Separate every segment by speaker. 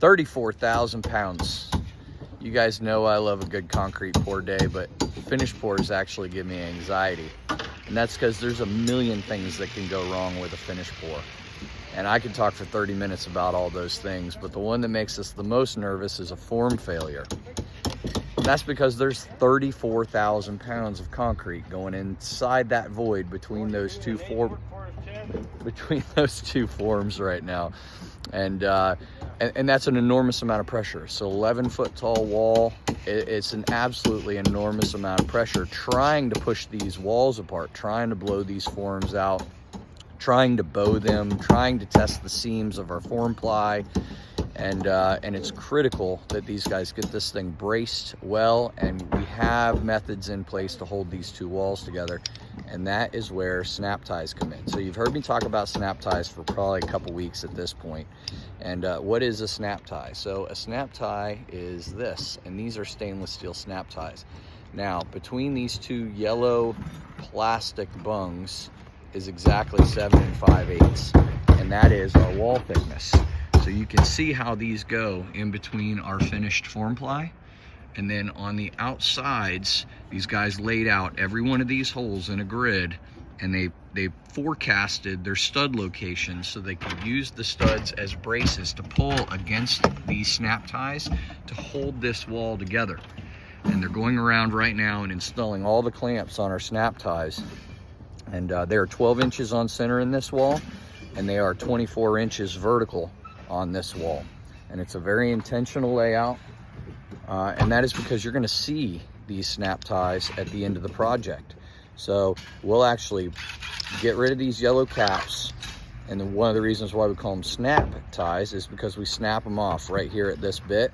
Speaker 1: 34,000 pounds. You guys know I love a good concrete pour day, but finish pours actually give me anxiety. And that's because there's a million things that can go wrong with a finish pour. And I could talk for 30 minutes about all those things, but the one that makes us the most nervous is a form failure. And that's because there's 34,000 pounds of concrete going inside that void between those two forms right now. And that's an enormous amount of pressure. So 11-foot tall wall, it's an absolutely enormous amount of pressure trying to push these walls apart, trying to blow these forms out, trying to bow them, trying to test the seams of our form ply. And it's critical that these guys get this thing braced well, and we have methods in place to hold these two walls together. And that is where snap ties come in. So you've heard me talk about snap ties for probably a couple weeks at this point. And what is a snap tie? So a snap tie is this, and these are stainless steel snap ties. Now, between these two yellow plastic bungs is exactly 7 5/8, and that is our wall thickness. So you can see how these go in between our finished form ply. And then on the outsides, these guys laid out every one of these holes in a grid, and they forecasted their stud locations so they could use the studs as braces to pull against these snap ties to hold this wall together. And they're going around right now and installing all the clamps on our snap ties. And they are 12 inches on center in this wall, and they are 24 inches vertical on this wall. And it's a very intentional layout, and that is because you're going to see these snap ties at the end of the project. So we'll actually get rid of these yellow caps, and then one of the reasons why we call them snap ties is because we snap them off right here at this bit,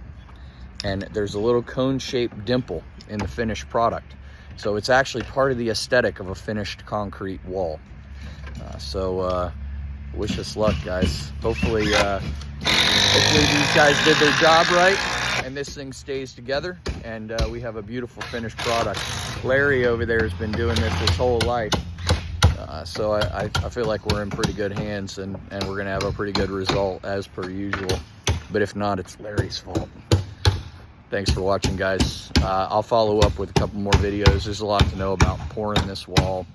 Speaker 1: and there's a little cone-shaped dimple in the finished product. So it's actually part of the aesthetic of a finished concrete wall. Wish us luck, guys. Hopefully these guys did their job right, and this thing stays together, and we have a beautiful finished product. Larry over there has been doing this his whole life, so I feel like we're in pretty good hands, and we're gonna have a pretty good result as per usual. But if not, it's Larry's fault. Thanks for watching, guys. I'll follow up with a couple more videos. There's a lot to know about pouring this wall.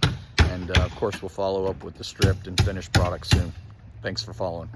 Speaker 1: And of course, we'll follow up with the stripped and finished product soon. Thanks for following.